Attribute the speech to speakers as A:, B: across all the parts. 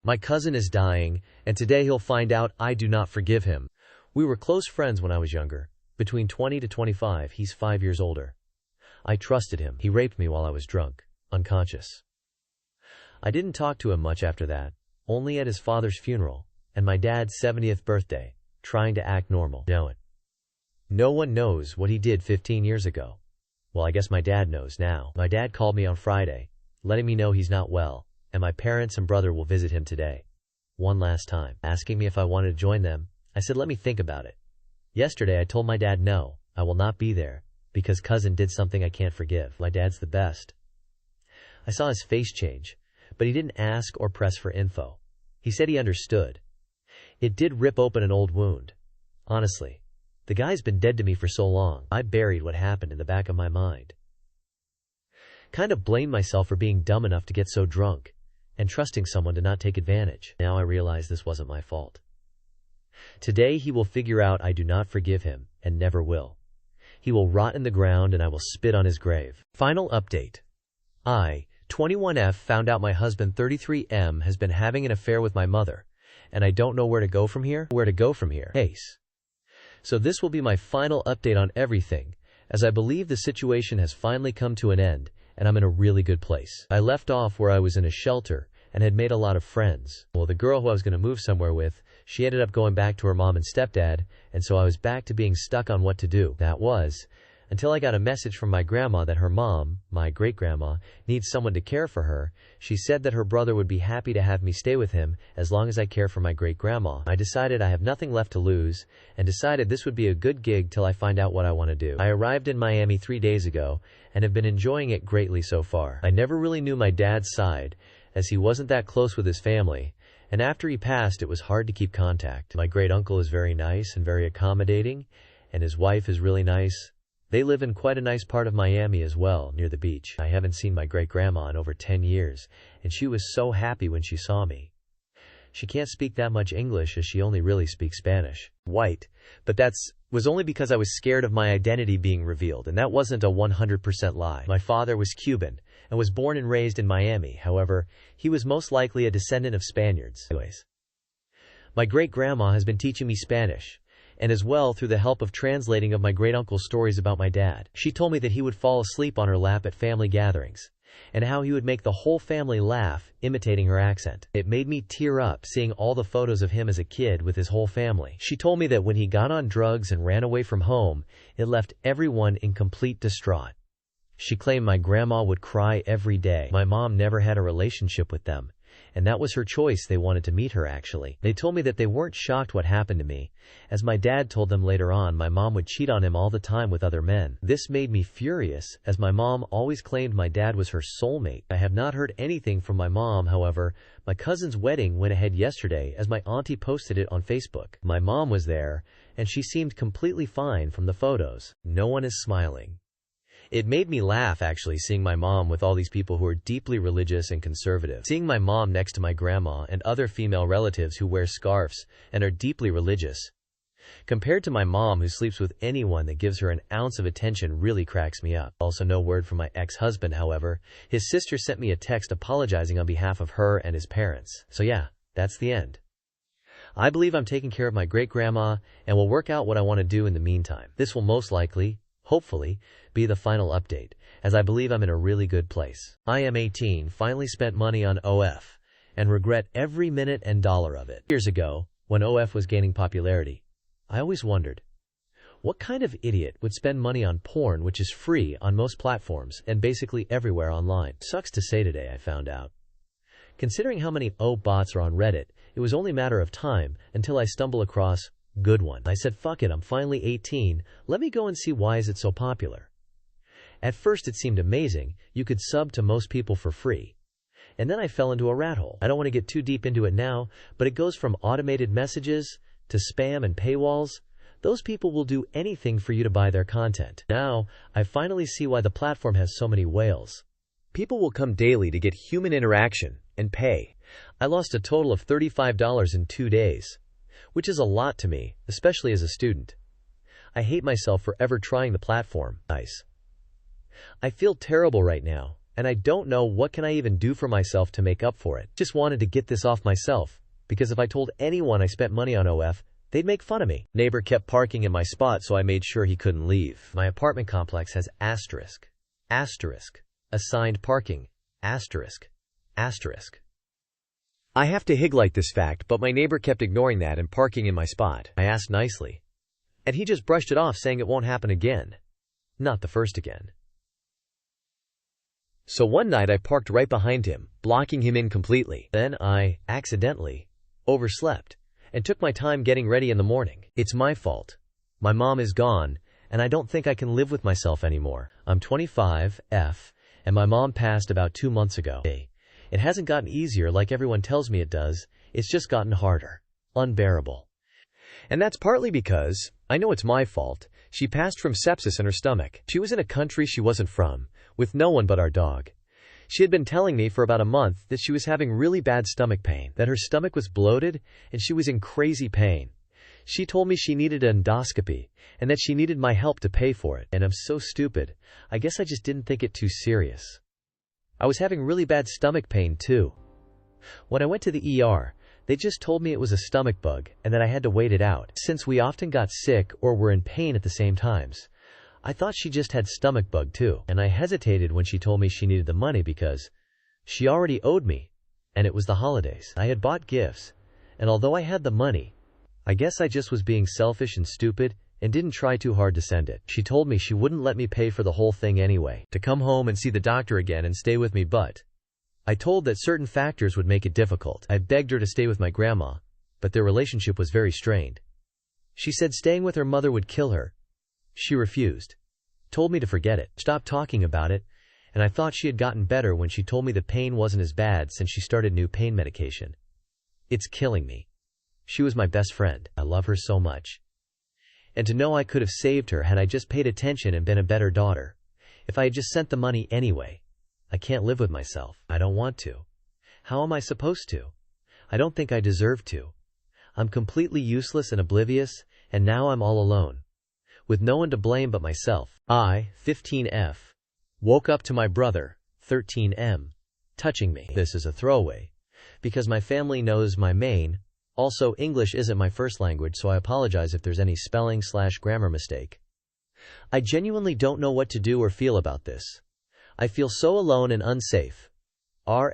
A: My cousin is dying, and today he'll find out I do not forgive him. We were close friends when I was younger. Between 20 to 25, he's 5 years older. I trusted him. He raped me while I was drunk, unconscious. I didn't talk to him much after that, only at his father's funeral, and my dad's 70th birthday, trying to act normal. No one knows what he did 15 years ago. Well, I guess my dad knows now. My dad called me on Friday, letting me know he's not well, and my parents and brother will visit him today. One last time, asking me if I wanted to join them. I said let me think about it. Yesterday I told my dad no, I will not be there, because cousin did something I can't forgive. My dad's the best. I saw his face change, but he didn't ask or press for info. He said he understood. It did rip open an old wound. Honestly, the guy's been dead to me for so long, I buried what happened in the back of my mind. Kind of blamed myself for being dumb enough to get so drunk, and trusting someone to not take advantage. Now I realize this wasn't my fault. Today he will figure out I do not forgive him, and never will. He will rot in the ground and I will spit on his grave. Final update. I, 21F, found out my husband 33M has been having an affair with my mother, and I don't know where to go from here. Case. So this will be my final update on everything, as I believe the situation has finally come to an end, and I'm in a really good place. I left off where I was in a shelter, and had made a lot of friends. Well, the girl who I was going to move somewhere with, she ended up going back to her mom and stepdad, and so I was back to being stuck on what to do. That was, until I got a message from my grandma that her mom, my great-grandma, needs someone to care for her. She said that her brother would be happy to have me stay with him as long as I care for my great-grandma. I decided I have nothing left to lose, and decided this would be a good gig till I find out what I want to do. I arrived in Miami 3 days ago, and have been enjoying it greatly so far. I never really knew my dad's side, as he wasn't that close with his family, and after he passed it was hard to keep contact. My great-uncle is very nice and very accommodating, and his wife is really nice. They live in quite a nice part of Miami as well, near the beach. I haven't seen my great-grandma in over 10 years, and she was so happy when she saw me. She can't speak that much English as she only really speaks Spanish. White, but was only because I was scared of my identity being revealed, and that wasn't a 100% lie. My father was Cuban, and was born and raised in Miami. However, he was most likely a descendant of Spaniards. My great-grandma has been teaching me Spanish, and as well through the help of translating of my great-uncle's stories about my dad. She told me that he would fall asleep on her lap at family gatherings, and how he would make the whole family laugh, imitating her accent. It made me tear up seeing all the photos of him as a kid with his whole family. She told me that when he got on drugs and ran away from home, it left everyone in complete distraught. She claimed my grandma would cry every day. My mom never had a relationship with them, and that was her choice. They wanted to meet her actually. They told me that they weren't shocked what happened to me, as my dad told them later on my mom would cheat on him all the time with other men. This made me furious, as my mom always claimed my dad was her soulmate. I have not heard anything from my mom. However, my cousin's wedding went ahead yesterday as my auntie posted it on Facebook. My mom was there, and she seemed completely fine from the photos. No one is smiling. It made me laugh actually seeing my mom with all these people who are deeply religious and conservative. Seeing my mom next to my grandma and other female relatives who wear scarves and are deeply religious, compared to my mom who sleeps with anyone that gives her an ounce of attention, really cracks me up. Also no word from my ex-husband. However, his sister sent me a text apologizing on behalf of her and his parents. So yeah, that's the end. I believe I'm taking care of my great-grandma and will work out what I want to do in the meantime. This will most likely, hopefully, be the final update, as I believe I'm in a really good place. I am 18, finally spent money on OF, and regret every minute and dollar of it. Years ago, when OF was gaining popularity, I always wondered, what kind of idiot would spend money on porn which is free on most platforms and basically everywhere online? Sucks to say today I found out. Considering how many bots are on Reddit, it was only a matter of time until I stumble across good one. I said fuck it, I'm finally 18, let me go and see why is it so popular. At first it seemed amazing, you could sub to most people for free. And then I fell into a rat hole. I don't want to get too deep into it now, but it goes from automated messages to spam and paywalls. Those people will do anything for you to buy their content. Now, I finally see why the platform has so many whales. People will come daily to get human interaction and pay. I lost a total of $35 in 2 days, which is a lot to me, especially as a student. I hate myself for ever trying the platform. I feel terrible right now, and I don't know what can I even do for myself to make up for it. Just wanted to get this off myself, because if I told anyone I spent money on OF, they'd make fun of me. Neighbor kept parking in my spot, so I made sure he couldn't leave. My apartment complex has asterisk, assigned parking, asterisk. I have to highlight this fact, but my neighbor kept ignoring that and parking in my spot. I asked nicely, and he just brushed it off, saying it won't happen again. Not the first again. So one night I parked right behind him, blocking him in completely. Then I, accidentally, overslept, and took my time getting ready in the morning. It's my fault. My mom is gone, and I don't think I can live with myself anymore. I'm 25, and my mom passed about 2 months ago. It hasn't gotten easier like everyone tells me it does, it's just gotten harder. Unbearable. And that's partly because, I know it's my fault, she passed from sepsis in her stomach. She was in a country she wasn't from, with no one but our dog. She had been telling me for about a month that she was having really bad stomach pain, that her stomach was bloated, and she was in crazy pain. She told me she needed an endoscopy, and that she needed my help to pay for it. And I'm so stupid, I guess I just didn't think it too serious. I was having really bad stomach pain too. When I went to the ER, they just told me it was a stomach bug and that I had to wait it out. Since we often got sick or were in pain at the same times, I thought she just had stomach bug too. And I hesitated when she told me she needed the money because she already owed me, and it was the holidays. I had bought gifts, and although I had the money, I guess I just was being selfish and stupid and didn't try too hard to send it. She told me she wouldn't let me pay for the whole thing anyway, to come home and see the doctor again and stay with me, but I told that certain factors would make it difficult. I begged her to stay with my grandma, but their relationship was very strained. She said staying with her mother would kill her. She refused. Told me to forget it. Stopped talking about it, and I thought she had gotten better when she told me the pain wasn't as bad since she started new pain medication. It's killing me. She was my best friend. I love her so much. And to know I could have saved her had I just paid attention and been a better daughter. If I had just sent the money anyway. I can't live with myself. I don't want to. How am I supposed to? I don't think I deserve to. I'm completely useless and oblivious, and now I'm all alone, with no one to blame but myself. I, 15F, woke up to my brother, 13M, touching me. This is a throwaway, because my family knows my main. Also, English isn't my first language, so I apologize if there's any spelling/grammar mistake. I genuinely don't know what to do or feel about this. I feel so alone and unsafe. I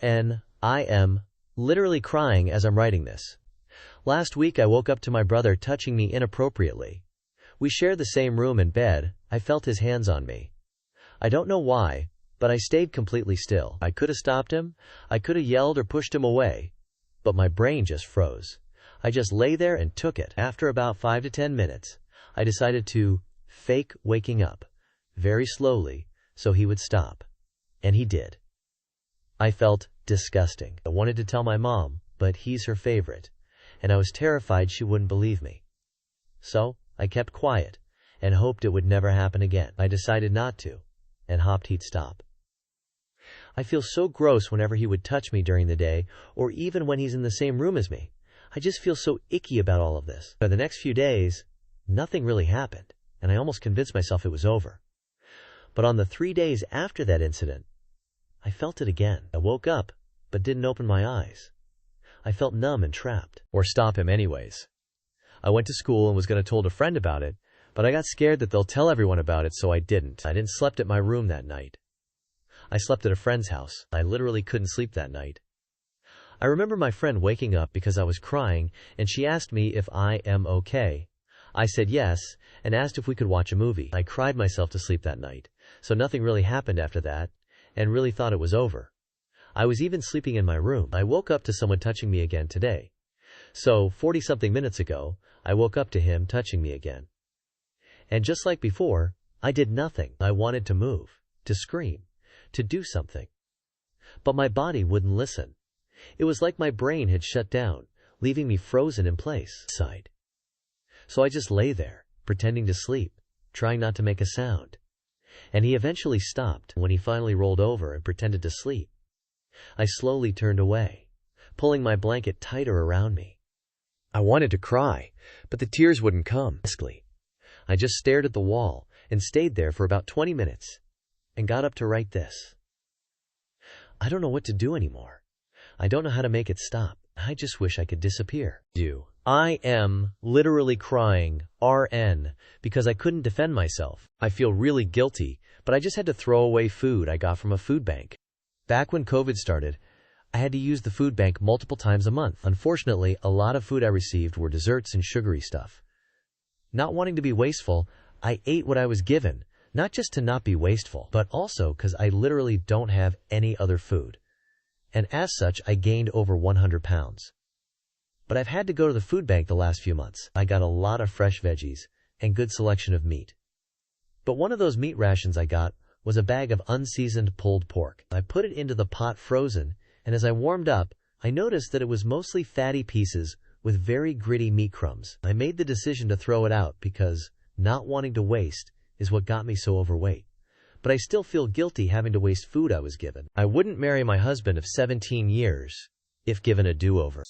A: am literally crying as I'm writing this. Last week I woke up to my brother touching me inappropriately. We share the same room and bed. I felt his hands on me. I don't know why, but I stayed completely still. I could have stopped him, I could have yelled or pushed him away, but my brain just froze. I just lay there and took it. After about 5 to 10 minutes, I decided to fake waking up, very slowly, so he would stop. And he did. I felt disgusting. I wanted to tell my mom, but he's her favorite, and I was terrified she wouldn't believe me. So, I kept quiet, and hoped it would never happen again. I decided not to, and hoped he'd stop. I feel so gross whenever he would touch me during the day, or even when he's in the same room as me. I just feel so icky about all of this. For the next few days, nothing really happened, and I almost convinced myself it was over. But on the 3 days after that incident, I felt it again. I woke up, but didn't open my eyes. I felt numb and trapped. Or stop him anyways. I went to school and was going to told a friend about it, but I got scared that they'll tell everyone about it, so I didn't. I didn't slept at my room that night. I slept at a friend's house. I literally couldn't sleep that night. I remember my friend waking up because I was crying, and she asked me if I am okay. I said yes, and asked if we could watch a movie. I cried myself to sleep that night, so nothing really happened after that, and really thought it was over. I was even sleeping in my room. I woke up to someone touching me again today. So, 40-something minutes ago, I woke up to him touching me again. And just like before, I did nothing. I wanted to move, to scream, to do something. But my body wouldn't listen. It was like my brain had shut down, leaving me frozen in place. So I just lay there, pretending to sleep, trying not to make a sound. And he eventually stopped. When he finally rolled over and pretended to sleep, I slowly turned away, pulling my blanket tighter around me. I wanted to cry, but the tears wouldn't come. I just stared at the wall and stayed there for about 20 minutes and got up to write this. I don't know what to do anymore. I don't know how to make it stop. I just wish I could disappear. I am literally crying, RN, because I couldn't defend myself. I feel really guilty, but I just had to throw away food I got from a food bank. Back when COVID started, I had to use the food bank multiple times a month. Unfortunately, a lot of food I received were desserts and sugary stuff. Not wanting to be wasteful, I ate what I was given, not just to not be wasteful, but also because I literally don't have any other food. And as such, I gained over 100 pounds. But I've had to go to the food bank the last few months. I got a lot of fresh veggies and good selection of meat. But one of those meat rations I got was a bag of unseasoned pulled pork. I put it into the pot frozen, and as I warmed up, I noticed that it was mostly fatty pieces with very gritty meat crumbs. I made the decision to throw it out because not wanting to waste is what got me so overweight. But I still feel guilty having to waste food I was given. I wouldn't marry my husband of 17 years if given a do-over.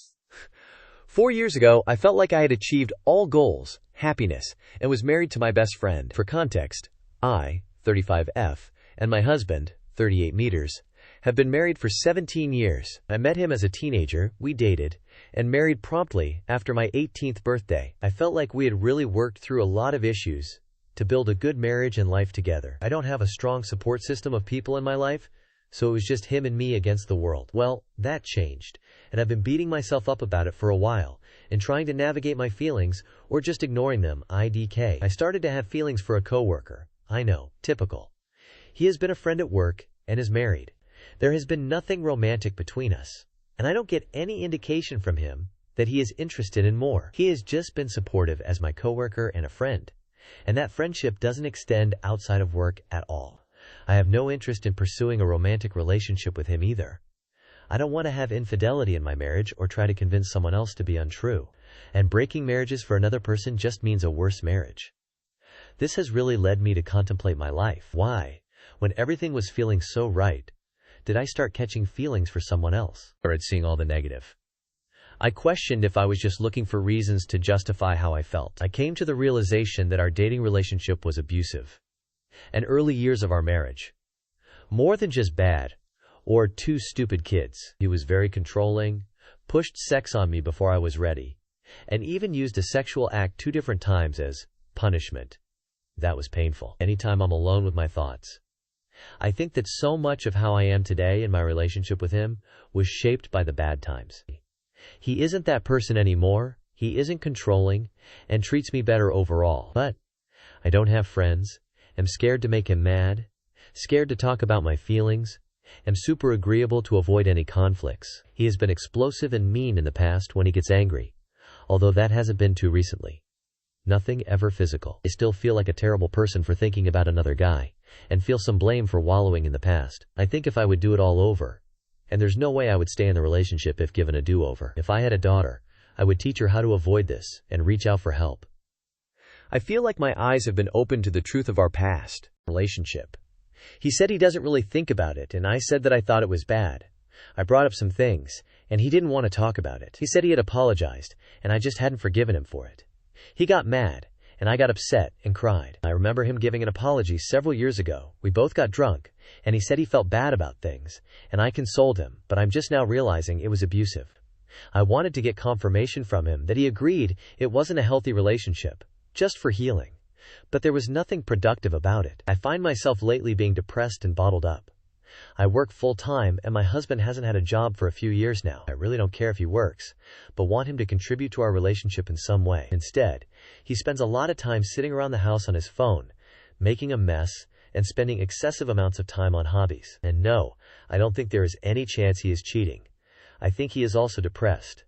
A: 4 years ago, I felt like I had achieved all goals, happiness, and was married to my best friend. For context, I, 35F, and my husband, 38 meters, have been married for 17 years. I met him as a teenager, we dated, and married promptly after my 18th birthday. I felt like we had really worked through a lot of issues to build a good marriage and life together. I don't have a strong support system of people in my life, so it was just him and me against the world. Well, that changed, and I've been beating myself up about it for a while, and trying to navigate my feelings, or just ignoring them, IDK. I started to have feelings for a coworker. I know, typical. He has been a friend at work, and is married. There has been nothing romantic between us, and I don't get any indication from him that he is interested in more. He has just been supportive as my coworker and a friend, and that friendship doesn't extend outside of work at all. I have no interest in pursuing a romantic relationship with him either. I don't want to have infidelity in my marriage or try to convince someone else to be untrue, and breaking marriages for another person just means a worse marriage. This has really led me to contemplate my life. Why, when everything was feeling so right, did I start catching feelings for someone else? Or seeing all the negative. I questioned if I was just looking for reasons to justify how I felt. I came to the realization that our dating relationship was abusive, and early years of our marriage. More than just bad, or two stupid kids. He was very controlling, pushed sex on me before I was ready, and even used a sexual act 2 different times as punishment. That was painful. Anytime I'm alone with my thoughts. I think that so much of how I am today in my relationship with him was shaped by the bad times. He isn't that person anymore, he isn't controlling, and treats me better overall. But I don't have friends, am scared to make him mad, scared to talk about my feelings, am super agreeable to avoid any conflicts. He has been explosive and mean in the past when he gets angry, although that hasn't been too recently. Nothing ever physical. I still feel like a terrible person for thinking about another guy, and feel some blame for wallowing in the past. I think if I would do it all over, and there's no way I would stay in the relationship if given a do-over. If I had a daughter, I would teach her how to avoid this and reach out for help. I feel like my eyes have been opened to the truth of our past relationship. He said he doesn't really think about it, and I said that I thought it was bad. I brought up some things, and he didn't want to talk about it. He said he had apologized, and I just hadn't forgiven him for it. He got mad, and I got upset and cried. I remember him giving an apology several years ago. We both got drunk, and he said he felt bad about things, and I consoled him, but I'm just now realizing it was abusive. I wanted to get confirmation from him that he agreed it wasn't a healthy relationship, just for healing. But there was nothing productive about it. I find myself lately being depressed and bottled up. I work full-time, and my husband hasn't had a job for a few years now. I really don't care if he works, but want him to contribute to our relationship in some way. Instead, he spends a lot of time sitting around the house on his phone, making a mess, and spending excessive amounts of time on hobbies. And no, I don't think there is any chance he is cheating. I think he is also depressed.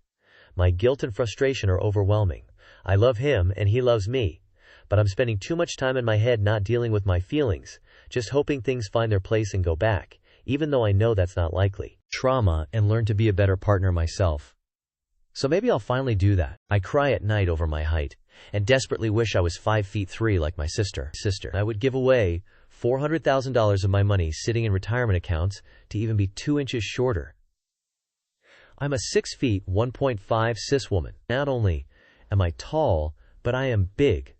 A: My guilt and frustration are overwhelming. I love him, and he loves me, but I'm spending too much time in my head not dealing with my feelings, just hoping things find their place and go back, even though I know that's not likely. Trauma and learn to be a better partner myself. So maybe I'll finally do that. I cry at night over my height, and desperately wish I was 5'3" like my sister. I would give away $400,000 of my money sitting in retirement accounts to even be 2 inches shorter. I'm a 6 feet 1.5 cis woman. Not only am I tall, but I am big/massive.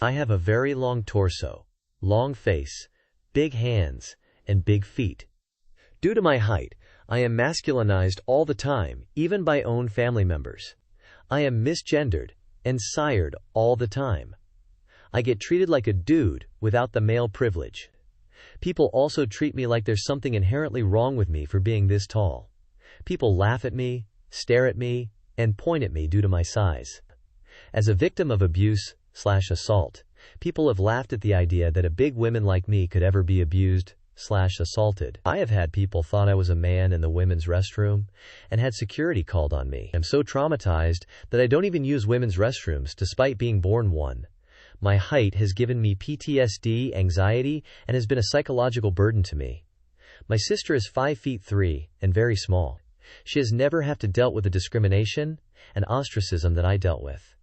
A: I have a very long torso, long face, big hands, and big feet. Due to my height, I am masculinized all the time, even by own family members. I am misgendered and sired all the time. I get treated like a dude without the male privilege. People also treat me like there's something inherently wrong with me for being this tall. People laugh at me, stare at me, and point at me due to my size. As a victim of abuse/assault, people have laughed at the idea that a big woman like me could ever be abused/assaulted. I have had people thought I was a man in the women's restroom and had security called on me. I'm so traumatized that I don't even use women's restrooms despite being born one. My height has given me PTSD, anxiety, and has been a psychological burden to me. My sister is 5'3" and very small. She has never had to dealt with the discrimination and ostracism that I dealt with.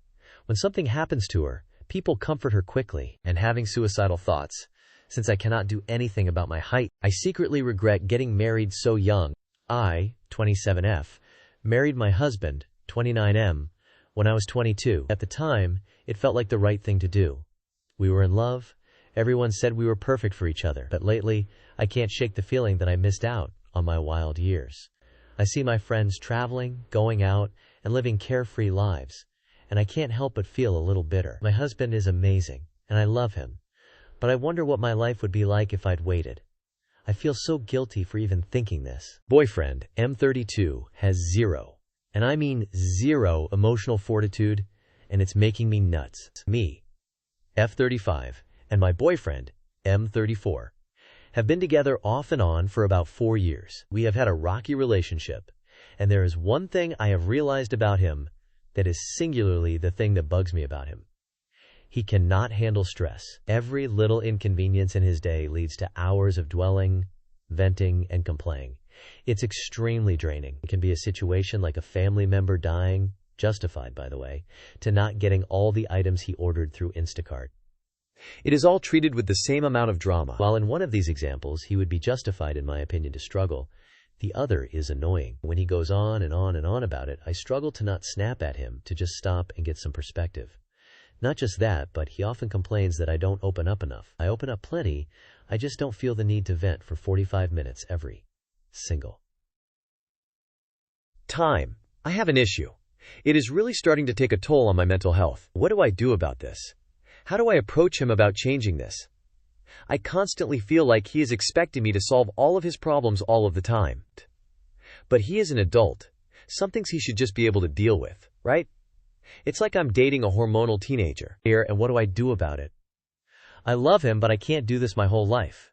A: When something happens to her, people comfort her quickly. And having suicidal thoughts, since I cannot do anything about my height. I secretly regret getting married so young. I, 27F, married my husband, 29M, when I was 22. At the time, it felt like the right thing to do. We were in love. Everyone said we were perfect for each other. But lately, I can't shake the feeling that I missed out on my wild years. I see my friends traveling, going out, and living carefree lives, and I can't help but feel a little bitter. My husband is amazing, and I love him, but I wonder what my life would be like if I'd waited. I feel so guilty for even thinking this. Boyfriend, M32, has zero, and I mean zero emotional fortitude, and it's making me nuts. Me, F35, and my boyfriend, M34, have been together off and on for about 4 years. We have had a rocky relationship, and there is one thing I have realized about him that is singularly the thing that bugs me about him. He cannot handle stress. Every little inconvenience in his day leads to hours of dwelling, venting, and complaining. It's extremely draining. It can be a situation like a family member dying, justified by the way, to not getting all the items he ordered through Instacart. It is all treated with the same amount of drama. While in one of these examples, he would be justified, in my opinion, to struggle, the other is annoying. When he goes on and on and on about it, I struggle to not snap at him, to just stop and get some perspective. Not just that, but he often complains that I don't open up enough. I open up plenty, I just don't feel the need to vent for 45 minutes every single time. I have an issue. It is really starting to take a toll on my mental health. What do I do about this? How do I approach him about changing this? I constantly feel like he is expecting me to solve all of his problems all of the time. But he is an adult. Some things he should just be able to deal with, right? It's like I'm dating a hormonal teenager. And what do I do about it? I love him, but I can't do this my whole life.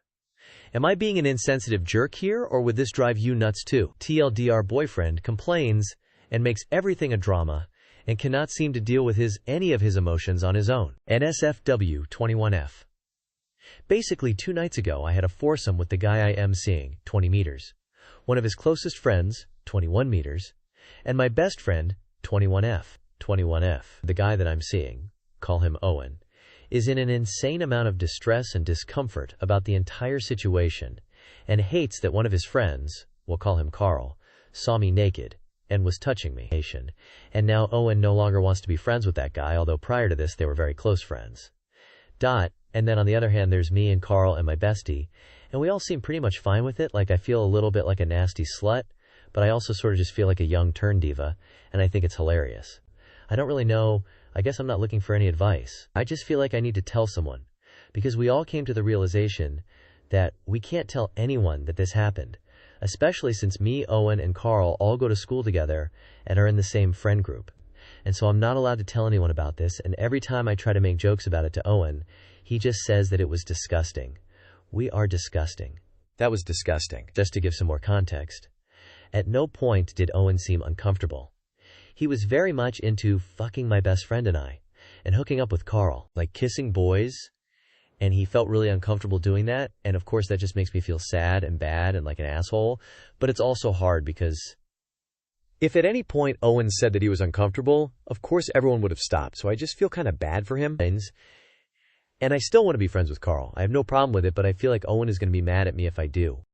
A: Am I being an insensitive jerk here, or would this drive you nuts too? TLDR boyfriend complains and makes everything a drama, and cannot seem to deal with any of his emotions on his own. NSFW 21F. Basically, 2 nights ago, I had a foursome with the guy I am seeing, 20 meters, one of his closest friends, 21 meters, and my best friend, 21F. 21F. The guy that I'm seeing, call him Owen, is in an insane amount of distress and discomfort about the entire situation, and hates that one of his friends, we'll call him Carl, saw me naked and was touching me. And now Owen no longer wants to be friends with that guy, although prior to this they were very close friends. And then on the other hand, there's me and Carl and my bestie, and we all seem pretty much fine with it. Like, I feel a little bit like a nasty slut, but I also sort of just feel like a young turn diva, and I think it's hilarious. I don't really know. I guess I'm not looking for any advice. I just feel like I need to tell someone, because we all came to the realization that we can't tell anyone that this happened, especially since me, Owen, and Carl all go to school together and are in the same friend group. And so I'm not allowed to tell anyone about this, and every time I try to make jokes about it to Owen, he just says that it was disgusting. We are disgusting. That was disgusting. Just to give some more context, at no point did Owen seem uncomfortable. He was very much into fucking my best friend and I, and hooking up with Carl, like kissing boys, and he felt really uncomfortable doing that, and of course that just makes me feel sad and bad and like an asshole, but it's also hard because if at any point Owen said that he was uncomfortable, of course everyone would have stopped, so I just feel kind of bad for him. And I still want to be friends with Carl. I have no problem with it, but I feel like Owen is going to be mad at me if I do.